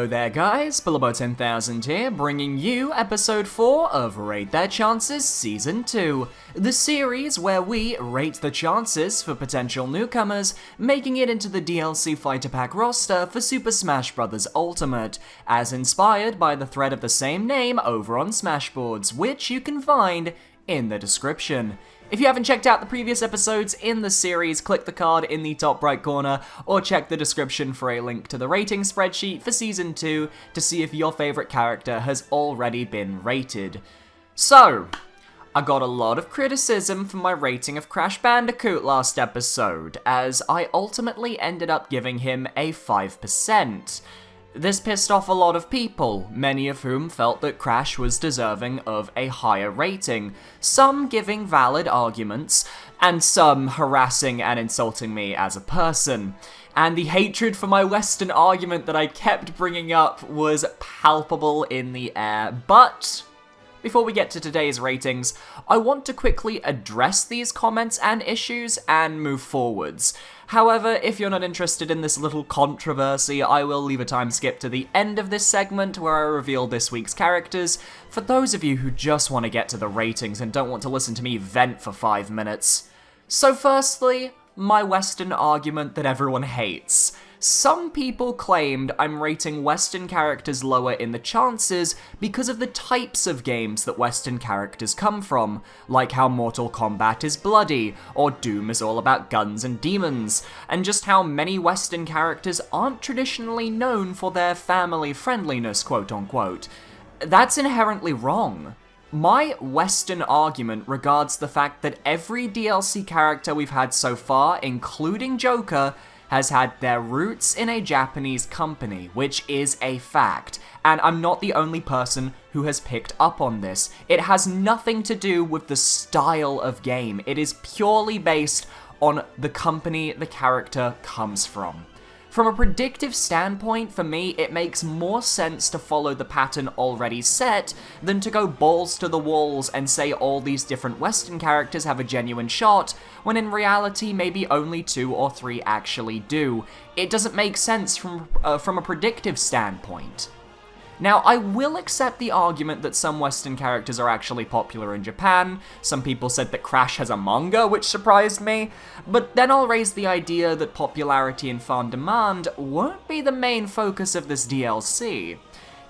Hello there guys, Bilbo10,000 here, bringing you episode 4 of Rate Their Chances Season 2, the series where we rate the chances for potential newcomers making it into the DLC Fighter Pack roster for Super Smash Bros. Ultimate, as inspired by the thread of the same name over on Smashboards, which you can find in the description. If you haven't checked out the previous episodes in the series, click the card in the top right corner, or check the description for a link to the rating spreadsheet for Season 2 to see if your favourite character has already been rated. So, I got a lot of criticism for my rating of Crash Bandicoot last episode, as I ultimately ended up giving him a 5%. This pissed off a lot of people, many of whom felt that Crash was deserving of a higher rating, some giving valid arguments, and some harassing and insulting me as a person. And the hatred for my Western argument that I kept bringing up was palpable in the air, but before we get to today's ratings, I want to quickly address these comments and issues and move forwards. However, if you're not interested in this little controversy, I will leave a time skip to the end of this segment where I reveal this week's characters, for those of you who just want to get to the ratings and don't want to listen to me vent for 5 minutes. So firstly, my Western argument that everyone hates. Some people claimed I'm rating Western characters lower in the chances because of the types of games that Western characters come from, like how Mortal Kombat is bloody, or Doom is all about guns and demons, and just how many Western characters aren't traditionally known for their family friendliness, quote-unquote. That's inherently wrong. My Western argument regards the fact that every DLC character we've had so far, including Joker, has had their roots in a Japanese company, which is a fact, and I'm not the only person who has picked up on this. It has nothing to do with the style of game, it is purely based on the company the character comes from. From a predictive standpoint, for me, it makes more sense to follow the pattern already set than to go balls to the walls and say all these different Western characters have a genuine shot, when in reality maybe only 2 or 3 actually do. It doesn't make sense from a predictive standpoint. Now, I will accept the argument that some Western characters are actually popular in Japan. Some people said that Crash has a manga, which surprised me. But then I'll raise the idea that popularity and fan demand won't be the main focus of this DLC.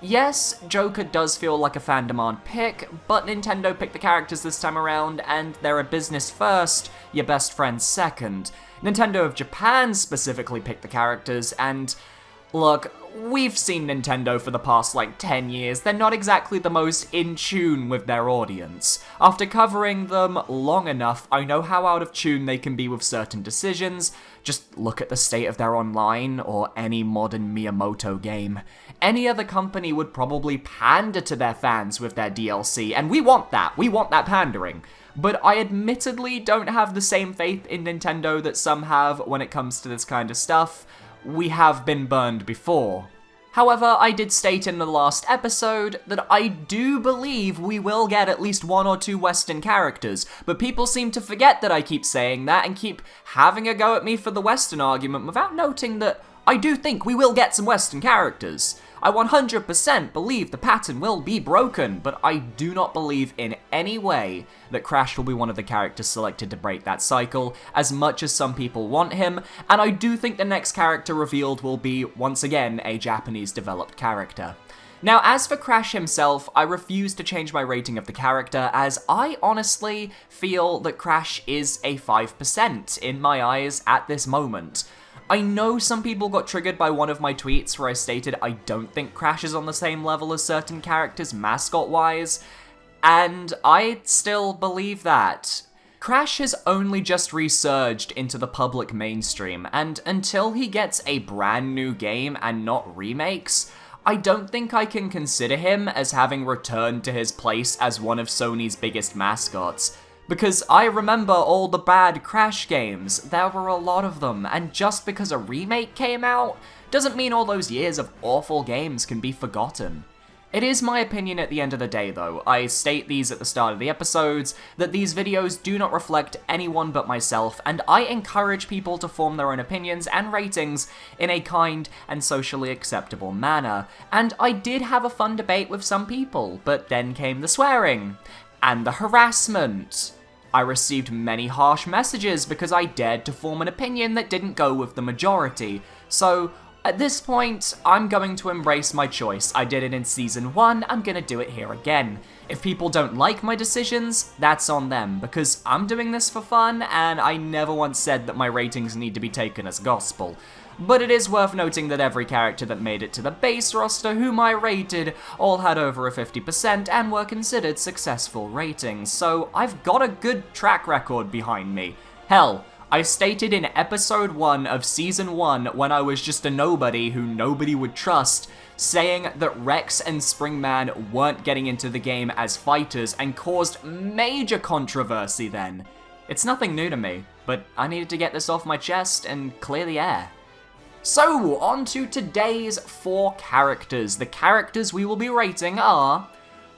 Yes, Joker does feel like a fan demand pick, but Nintendo picked the characters this time around, and they're a business first, your best friend second. Nintendo of Japan specifically picked the characters, and look, we've seen Nintendo for the past 10 years, they're not exactly the most in tune with their audience. After covering them long enough, I know how out of tune they can be with certain decisions. Just look at the state of their online, or any modern Miyamoto game. Any other company would probably pander to their fans with their DLC, and we want that pandering. But I admittedly don't have the same faith in Nintendo that some have when it comes to this kind of stuff. We have been burned before. However, I did state in the last episode that I do believe we will get at least 1 or 2 Western characters, but people seem to forget that I keep saying that and keep having a go at me for the Western argument without noting that I do think we will get some Western characters. I 100% believe the pattern will be broken, but I do not believe in any way that Crash will be one of the characters selected to break that cycle, as much as some people want him, and I do think the next character revealed will be, once again, a Japanese-developed character. Now, as for Crash himself, I refuse to change my rating of the character, as I honestly feel that Crash is a 5% in my eyes at this moment. I know some people got triggered by one of my tweets where I stated I don't think Crash is on the same level as certain characters mascot-wise, and I still believe that. Crash has only just resurged into the public mainstream, and until he gets a brand new game and not remakes, I don't think I can consider him as having returned to his place as one of Sony's biggest mascots. Because I remember all the bad Crash games, there were a lot of them, and just because a remake came out, doesn't mean all those years of awful games can be forgotten. It is my opinion at the end of the day though, I state these at the start of the episodes, that these videos do not reflect anyone but myself, and I encourage people to form their own opinions and ratings in a kind and socially acceptable manner. And I did have a fun debate with some people, but then came the swearing, and the harassment. I received many harsh messages because I dared to form an opinion that didn't go with the majority, so at this point, I'm going to embrace my choice. I did it in Season 1, I'm gonna do it here again. If people don't like my decisions, that's on them, because I'm doing this for fun, and I never once said that my ratings need to be taken as gospel. But it is worth noting that every character that made it to the base roster whom I rated all had over a 50% and were considered successful ratings, so I've got a good track record behind me. Hell, I stated in episode 1 of season 1, when I was just a nobody who nobody would trust, saying that Rex and Springman weren't getting into the game as fighters and caused major controversy then. It's nothing new to me, but I needed to get this off my chest and clear the air. So, on to today's 4 characters. The characters we will be rating are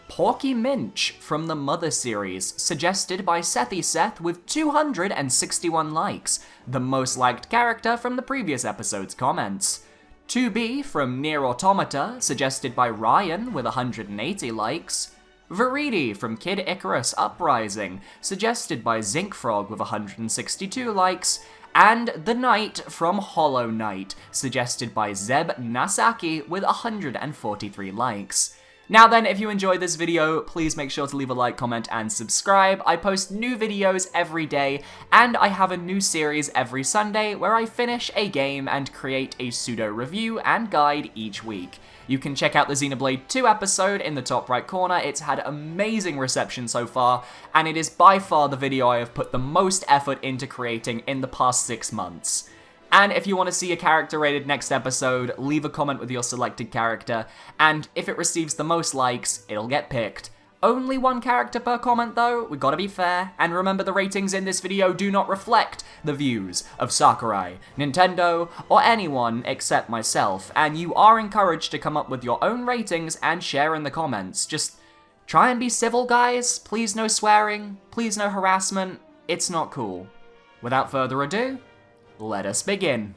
Porky Minch from the Mother series, suggested by Seth with 261 likes, the most liked character from the previous episode's comments. 2B from Nier Automata, suggested by Ryan with 180 likes. Viridi from Kid Icarus Uprising, suggested by Zinkfrog with 162 likes. And The Knight from Hollow Knight, suggested by Zeb Nasaki with 143 likes. Now then, if you enjoyed this video, please make sure to leave a like, comment, and subscribe. I post new videos every day, and I have a new series every Sunday where I finish a game and create a pseudo review and guide each week. You can check out the Xenoblade 2 episode in the top right corner. It's had amazing reception so far, and it is by far the video I have put the most effort into creating in the past 6 months. And if you want to see a character rated next episode, leave a comment with your selected character, and if it receives the most likes, it'll get picked. Only 1 character per comment though, we gotta be fair, and remember the ratings in this video do not reflect the views of Sakurai, Nintendo, or anyone except myself, and you are encouraged to come up with your own ratings and share in the comments. Just try and be civil, guys. Please no swearing, please no harassment, it's not cool. Without further ado, let us begin.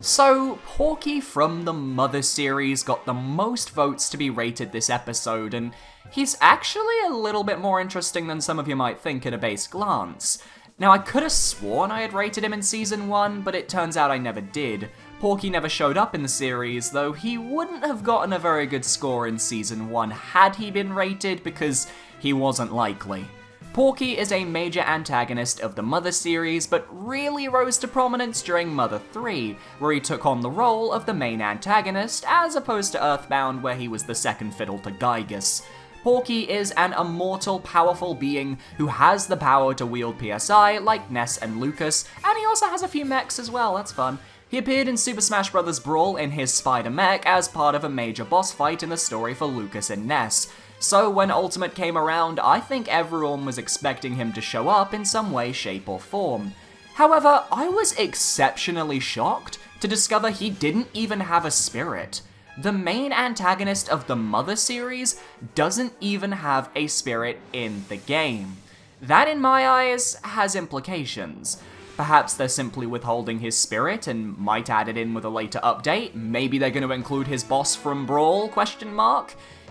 So, Porky from the Mother series got the most votes to be rated this episode, and he's actually a little bit more interesting than some of you might think at a base glance. Now, I could have sworn I had rated him in Season 1, but it turns out I never did. Porky never showed up in the series, though he wouldn't have gotten a very good score in Season 1 had he been rated, because he wasn't likely. Porky is a major antagonist of the Mother series, but really rose to prominence during Mother 3, where he took on the role of the main antagonist, as opposed to Earthbound, where he was the second fiddle to Gygus. Porky is an immortal, powerful being who has the power to wield PSI, like Ness and Lucas, and he also has a few mechs as well, that's fun. He appeared in Super Smash Bros. Brawl in his Spider Mech as part of a major boss fight in the story for Lucas and Ness. So when Ultimate came around, I think everyone was expecting him to show up in some way, shape, or form. However, I was exceptionally shocked to discover he didn't even have a spirit. The main antagonist of the Mother series doesn't even have a spirit in the game. That, in my eyes, has implications. Perhaps they're simply withholding his spirit and might add it in with a later update. Maybe they're going to include his boss from Brawl, ?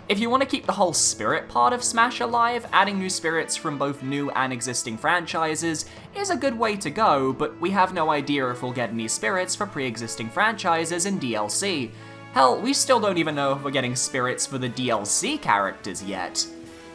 If you want to keep the whole spirit part of Smash alive, adding new spirits from both new and existing franchises is a good way to go, but we have no idea if we'll get any spirits for pre-existing franchises in DLC. Hell, we still don't even know if we're getting spirits for the DLC characters yet.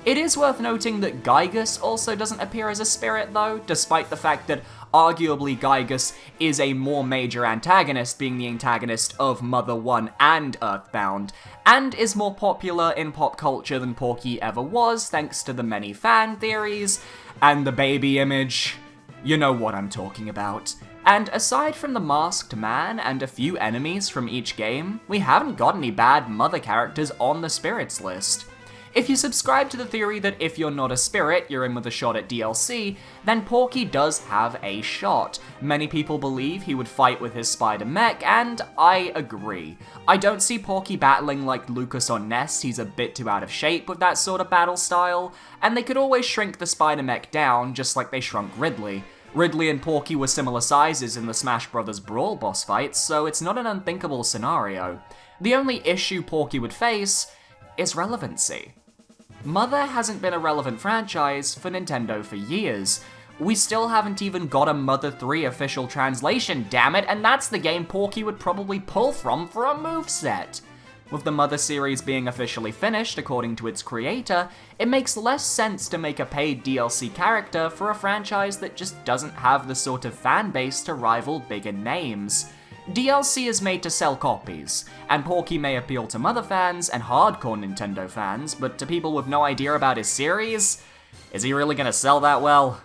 It is worth noting that Gygus also doesn't appear as a spirit though, despite the fact that arguably Gygus is a more major antagonist, being the antagonist of Mother 1 and Earthbound, and is more popular in pop culture than Porky ever was, thanks to the many fan theories, and the baby image. You know what I'm talking about. And aside from the Masked Man and a few enemies from each game, we haven't got any bad Mother characters on the spirits list. If you subscribe to the theory that if you're not a spirit, you're in with a shot at DLC, then Porky does have a shot. Many people believe he would fight with his spider mech, and I agree. I don't see Porky battling like Lucas or Ness, he's a bit too out of shape with that sort of battle style, and they could always shrink the spider mech down just like they shrunk Ridley. Ridley and Porky were similar sizes in the Smash Bros. Brawl boss fights, so it's not an unthinkable scenario. The only issue Porky would face is relevancy. Mother hasn't been a relevant franchise for Nintendo for years. We still haven't even got a Mother 3 official translation, damn it, and that's the game Porky would probably pull from for a moveset. With the Mother series being officially finished, according to its creator, it makes less sense to make a paid DLC character for a franchise that just doesn't have the sort of fanbase to rival bigger names. DLC is made to sell copies, and Porky may appeal to Mother fans and hardcore Nintendo fans, but to people with no idea about his series, is he really gonna sell that well?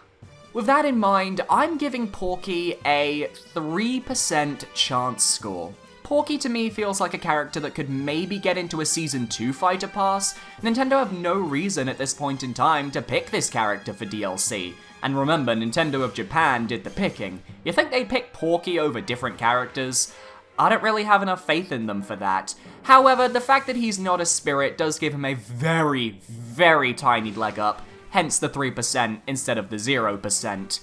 With that in mind, I'm giving Porky a 3% chance score. Porky to me feels like a character that could maybe get into a Season 2 fighter pass. Nintendo have no reason at this point in time to pick this character for DLC. And remember, Nintendo of Japan did the picking. You think they'd pick Porky over different characters? I don't really have enough faith in them for that. However, the fact that he's not a spirit does give him a very, very tiny leg up, hence the 3% instead of the 0%.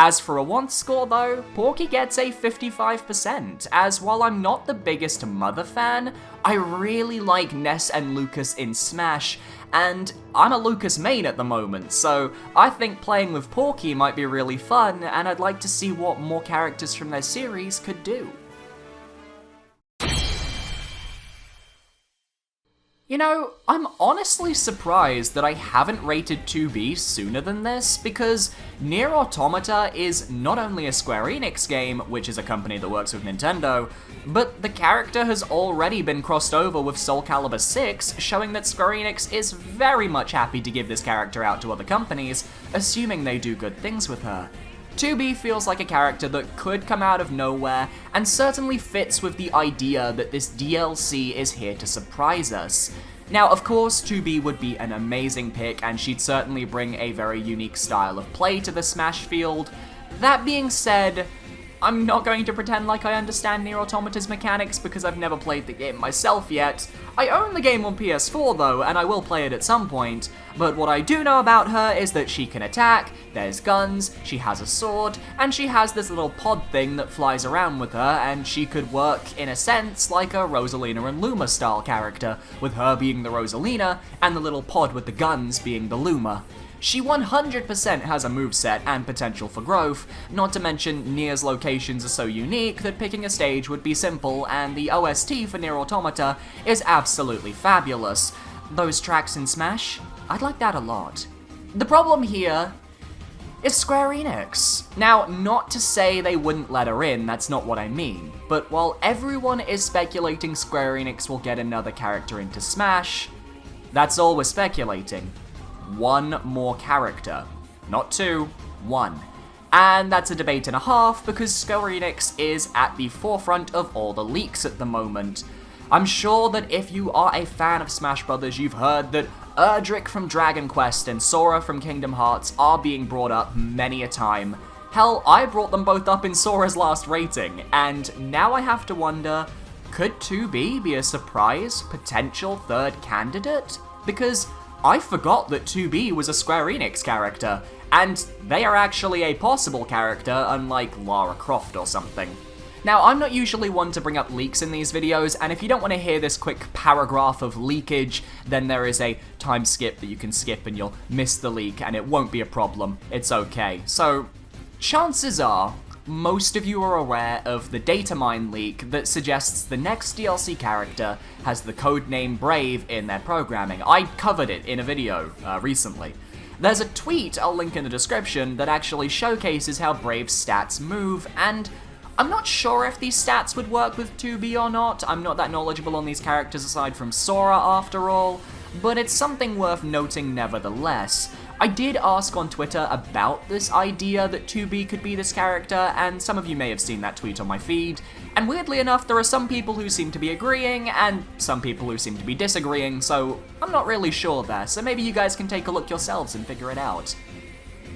As for a want score though, Porky gets a 55%, as while I'm not the biggest Mother fan, I really like Ness and Lucas in Smash, and I'm a Lucas main at the moment, so I think playing with Porky might be really fun, and I'd like to see what more characters from their series could do. You know, I'm honestly surprised that I haven't rated 2B sooner than this, because Nier Automata is not only a Square Enix game, which is a company that works with Nintendo, but the character has already been crossed over with Soul Calibur 6, showing that Square Enix is very much happy to give this character out to other companies, assuming they do good things with her. 2B feels like a character that could come out of nowhere, and certainly fits with the idea that this DLC is here to surprise us. Now, of course, 2B would be an amazing pick, and she'd certainly bring a very unique style of play to the Smash field. That being said, I'm not going to pretend like I understand Nier Automata's mechanics because I've never played the game myself yet. I own the game on PS4 though, and I will play it at some point, but what I do know about her is that she can attack, there's guns, she has a sword, and she has this little pod thing that flies around with her, and she could work, in a sense, like a Rosalina and Luma style character, with her being the Rosalina, and the little pod with the guns being the Luma. She 100% has a moveset and potential for growth, not to mention Nier's locations are so unique that picking a stage would be simple, and the OST for Nier Automata is absolutely fabulous. Those tracks in Smash, I'd like that a lot. The problem here is Square Enix. Now, not to say they wouldn't let her in, that's not what I mean, but while everyone is speculating Square Enix will get another character into Smash, that's all we're speculating. One more character. Not two, one. And that's a debate and a half because Square Enix is at the forefront of all the leaks at the moment. I'm sure that if you are a fan of Smash Bros, you've heard that Erdrick from Dragon Quest and Sora from Kingdom Hearts are being brought up many a time. Hell, I brought them both up in Sora's last rating, and now I have to wonder, could 2B be a surprise, potential third candidate? Because I forgot that 2B was a Square Enix character, and they are actually a possible character, unlike Lara Croft or something. Now, I'm not usually one to bring up leaks in these videos, and if you don't want to hear this quick paragraph of leakage, then there is a time skip that you can skip and you'll miss the leak, and it won't be a problem. It's okay. So, chances are, most of you are aware of the datamine leak that suggests the next DLC character has the codename Brave in their programming. I covered it in a video recently. There's a tweet I'll link in the description that actually showcases how Brave's stats move, and I'm not sure if these stats would work with 2B or not. I'm not that knowledgeable on these characters aside from Sora after all, but it's something worth noting nevertheless. I did ask on Twitter about this idea that 2B could be this character, and some of you may have seen that tweet on my feed, and weirdly enough, there are some people who seem to be agreeing, and some people who seem to be disagreeing, so I'm not really sure there, so maybe you guys can take a look yourselves and figure it out.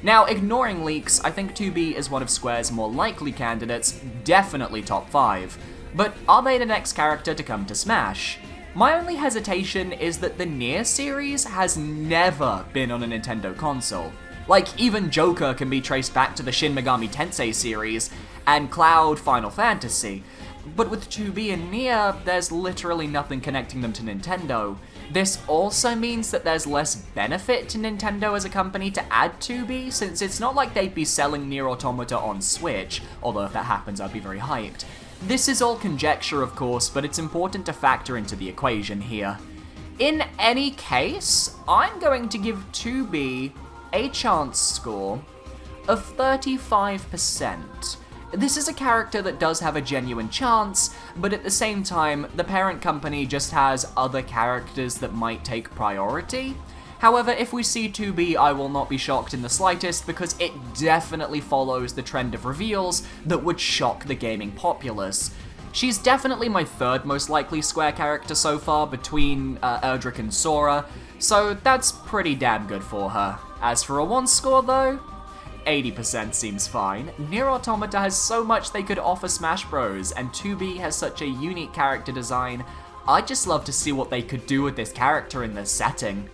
Now, ignoring leaks, I think 2B is one of Square's more likely candidates, definitely top 5. But are they the next character to come to Smash? My only hesitation is that the Nier series has never been on a Nintendo console. Like, even Joker can be traced back to the Shin Megami Tensei series, and Cloud Final Fantasy. But with 2B and Nier, there's literally nothing connecting them to Nintendo. This also means that there's less benefit to Nintendo as a company to add 2B, since it's not like they'd be selling Nier Automata on Switch, although if that happens I'd be very hyped. This is all conjecture, of course, but it's important to factor into the equation here. In any case, I'm going to give 2B a chance score of 35%. This is a character that does have a genuine chance, but at the same time, the parent company just has other characters that might take priority. However, if we see 2B, I will not be shocked in the slightest, because it definitely follows the trend of reveals that would shock the gaming populace. She's definitely my third most likely Square character so far, between Erdrick and Sora, so that's pretty damn good for her. As for a 1 score though, 80% seems fine. Nier Automata has so much they could offer Smash Bros, and 2B has such a unique character design. I'd just love to see what they could do with this character in this setting.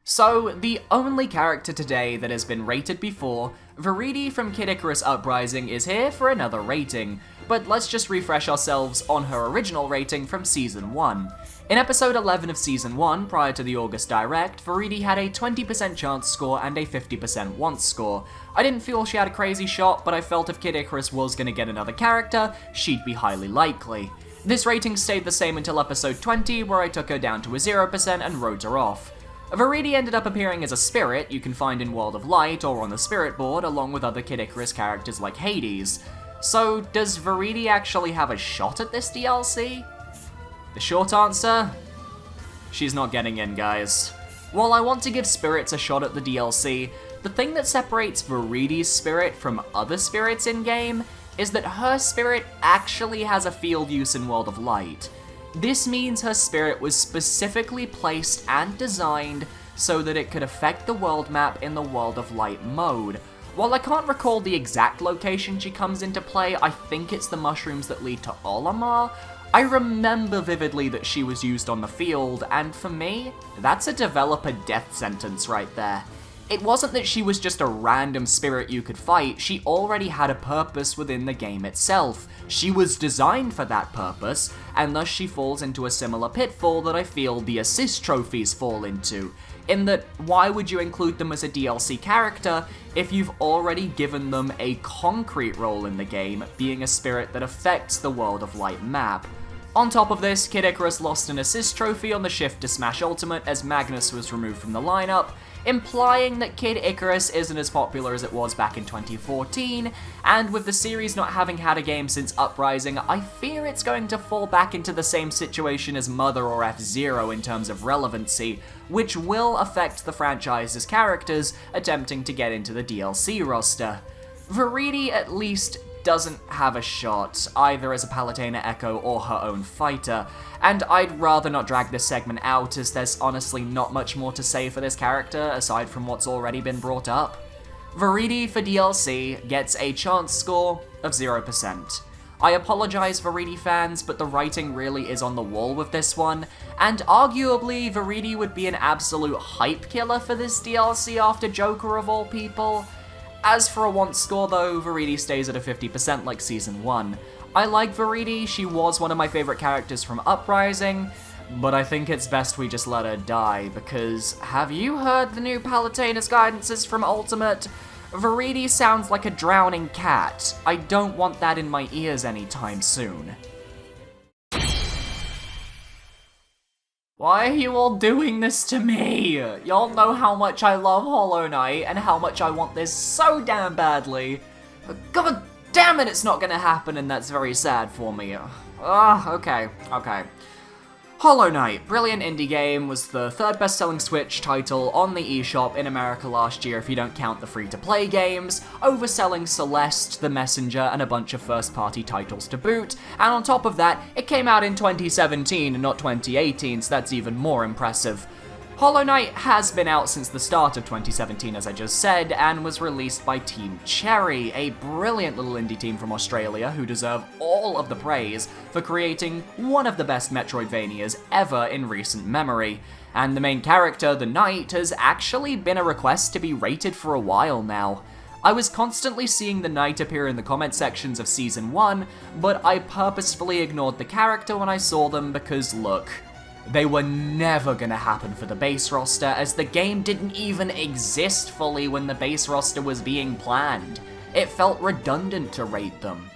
So, the only character today that has been rated before, Viridi from Kid Icarus Uprising, is here for another rating, but let's just refresh ourselves on her original rating from Season 1. In episode 11 of Season 1, prior to the August Direct, Viridi had a 20% chance score and a 50% once score. I didn't feel she had a crazy shot, but I felt if Kid Icarus was gonna get another character, she'd be highly likely. This rating stayed the same until episode 20, where I took her down to a 0% and wrote her off. Viridi ended up appearing as a spirit you can find in World of Light or on the Spirit Board, along with other Kid Icarus characters like Hades. So, does Viridi actually have a shot at this DLC? The short answer? She's not getting in, guys. While I want to give spirits a shot at the DLC, the thing that separates Viridi's spirit from other spirits in-game is that her spirit actually has a field use in World of Light. This means her spirit was specifically placed and designed so that it could affect the world map in the World of Light mode. While I can't recall the exact location she comes into play, I think it's the mushrooms that lead to Olimar. I remember vividly that she was used on the field, and for me, that's a developer death sentence right there. It wasn't that she was just a random spirit you could fight, she already had a purpose within the game itself. She was designed for that purpose, and thus she falls into a similar pitfall that I feel the assist trophies fall into. In that, why would you include them as a DLC character if you've already given them a concrete role in the game, being a spirit that affects the World of Light map? On top of this, Kid Icarus lost an assist trophy on the shift to Smash Ultimate as Magnus was removed from the lineup, implying that Kid Icarus isn't as popular as it was back in 2014, and with the series not having had a game since Uprising, I fear it's going to fall back into the same situation as Mother or F-Zero in terms of relevancy, which will affect the franchise's characters attempting to get into the DLC roster. Viridi, at least, doesn't have a shot, either as a Palutena Echo or her own fighter, and I'd rather not drag this segment out as there's honestly not much more to say for this character aside from what's already been brought up. Viridi for DLC gets a chance score of 0%. I apologize Viridi fans, but the writing really is on the wall with this one, and arguably Viridi would be an absolute hype killer for this DLC after Joker of all people. As for a once score though, Viridi stays at a 50% like Season 1. I like Viridi, she was one of my favourite characters from Uprising, but I think it's best we just let her die, because have you heard the new Palutena's guidances from Ultimate? Viridi sounds like a drowning cat. I don't want that in my ears anytime soon. Why are you all doing this to me? Y'all know how much I love Hollow Knight and how much I want this so damn badly. But god damn it, it's not gonna happen and that's very sad for me. Okay. Hollow Knight, brilliant indie game, was the third best-selling Switch title on the eShop in America last year if you don't count the free-to-play games, overselling Celeste, The Messenger, and a bunch of first-party titles to boot, and on top of that, it came out in 2017 and not 2018, so that's even more impressive. Hollow Knight has been out since the start of 2017, as I just said, and was released by Team Cherry, a brilliant little indie team from Australia who deserve all of the praise for creating one of the best Metroidvanias ever in recent memory. And the main character, the Knight, has actually been a request to be rated for a while now. I was constantly seeing the Knight appear in the comment sections of Season 1, but I purposefully ignored the character when I saw them because, look, they were never gonna happen for the base roster, as the game didn't even exist fully when the base roster was being planned. It felt redundant to rate them.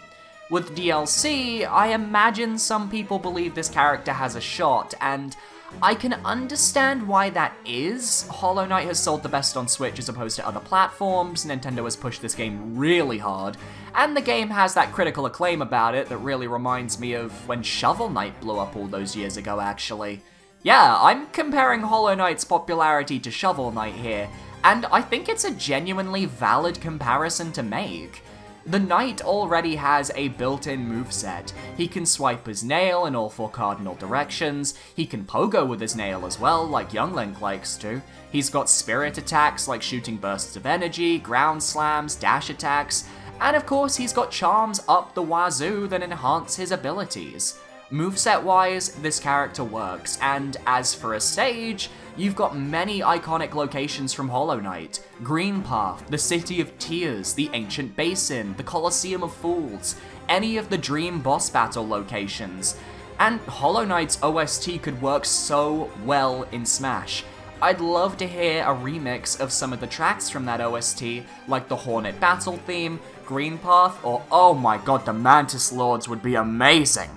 With DLC, I imagine some people believe this character has a shot, and I can understand why that is. Hollow Knight has sold the best on Switch as opposed to other platforms, Nintendo has pushed this game really hard, and the game has that critical acclaim about it that really reminds me of when Shovel Knight blew up all those years ago, actually. Yeah, I'm comparing Hollow Knight's popularity to Shovel Knight here, and I think it's a genuinely valid comparison to make. The Knight already has a built-in moveset. He can swipe his nail in all 4 cardinal directions, he can pogo with his nail as well, like young Link likes to. He's got spirit attacks like shooting bursts of energy, ground slams, dash attacks, and of course he's got charms up the wazoo that enhance his abilities. Moveset-wise, this character works, and as for a stage, you've got many iconic locations from Hollow Knight. Green Path, the City of Tears, the Ancient Basin, the Colosseum of Fools, any of the Dream boss battle locations. And Hollow Knight's OST could work so well in Smash. I'd love to hear a remix of some of the tracks from that OST, like the Hornet Battle theme, Green Path, or oh my god, the Mantis Lords would be amazing!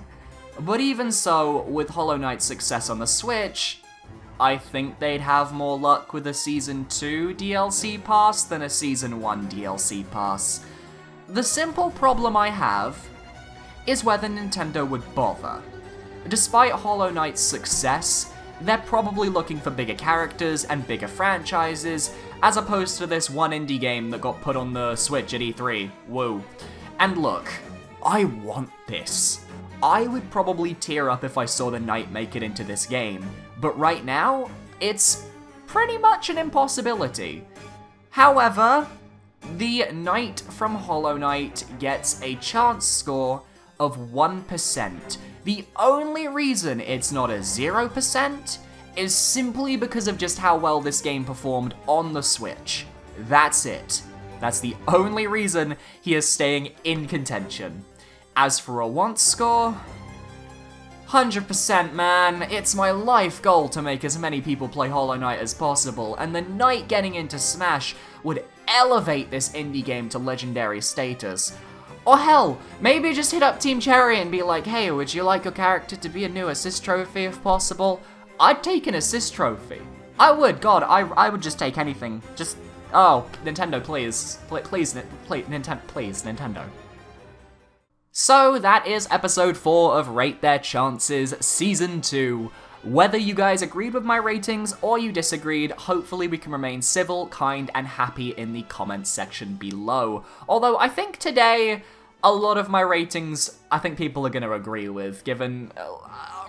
But even so, with Hollow Knight's success on the Switch, I think they'd have more luck with a Season 2 DLC pass than a Season 1 DLC pass. The simple problem I have is whether Nintendo would bother. Despite Hollow Knight's success, they're probably looking for bigger characters and bigger franchises, as opposed to this one indie game that got put on the Switch at E3. Woo. And look, I want this. I would probably tear up if I saw the Knight make it into this game, but right now, it's pretty much an impossibility. However, the Knight from Hollow Knight gets a chance score of 1%. The only reason it's not a 0% is simply because of just how well this game performed on the Switch. That's it. That's the only reason he is staying in contention. As for a want score, 100% man, it's my life goal to make as many people play Hollow Knight as possible, and the Knight getting into Smash would elevate this indie game to legendary status. Or hell, maybe just hit up Team Cherry and be like, hey, would you like your character to be a new assist trophy if possible? I'd take an assist trophy. I would, god, I would just take anything. Just, oh, Nintendo, please. Please, Nintendo. So that is episode 4 of Rate Their Chances Season 2. Whether you guys agreed with my ratings or you disagreed, hopefully we can remain civil, kind, and happy in the comments section below. Although I think today, a lot of my ratings, I think people are going to agree with, given,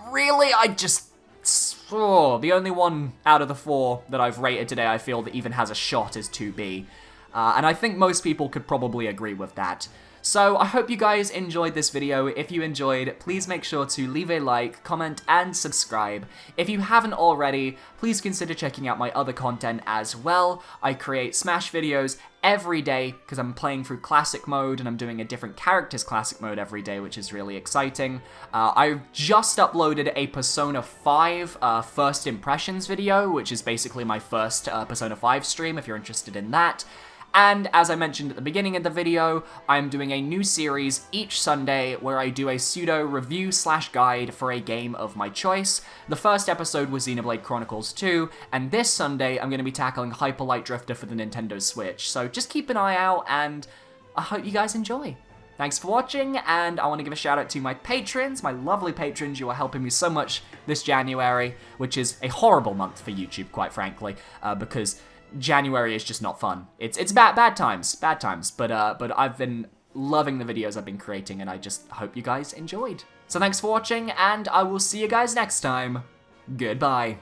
really, the only one out of the 4 that I've rated today I feel that even has a shot is 2B. And I think most people could probably agree with that. So I hope you guys enjoyed this video. If you enjoyed, please make sure to leave a like, comment, and subscribe. If you haven't already, please consider checking out my other content as well. I create Smash videos every day because I'm playing through Classic Mode and I'm doing a different character's Classic Mode every day, which is really exciting. I just uploaded a Persona 5 First Impressions video, which is basically my first Persona 5 stream if you're interested in that. And as I mentioned at the beginning of the video, I'm doing a new series each Sunday where I do a pseudo review/guide for a game of my choice. The first episode was Xenoblade Chronicles 2, and this Sunday I'm going to be tackling Hyper Light Drifter for the Nintendo Switch. So just keep an eye out, and I hope you guys enjoy. Thanks for watching, and I want to give a shout out to my patrons, my lovely patrons. You are helping me so much this January, which is a horrible month for YouTube, quite frankly, because January is just not fun. It's bad times, but I've been loving the videos I've been creating, and I just hope you guys enjoyed. So thanks for watching, and I will see you guys next time. Goodbye.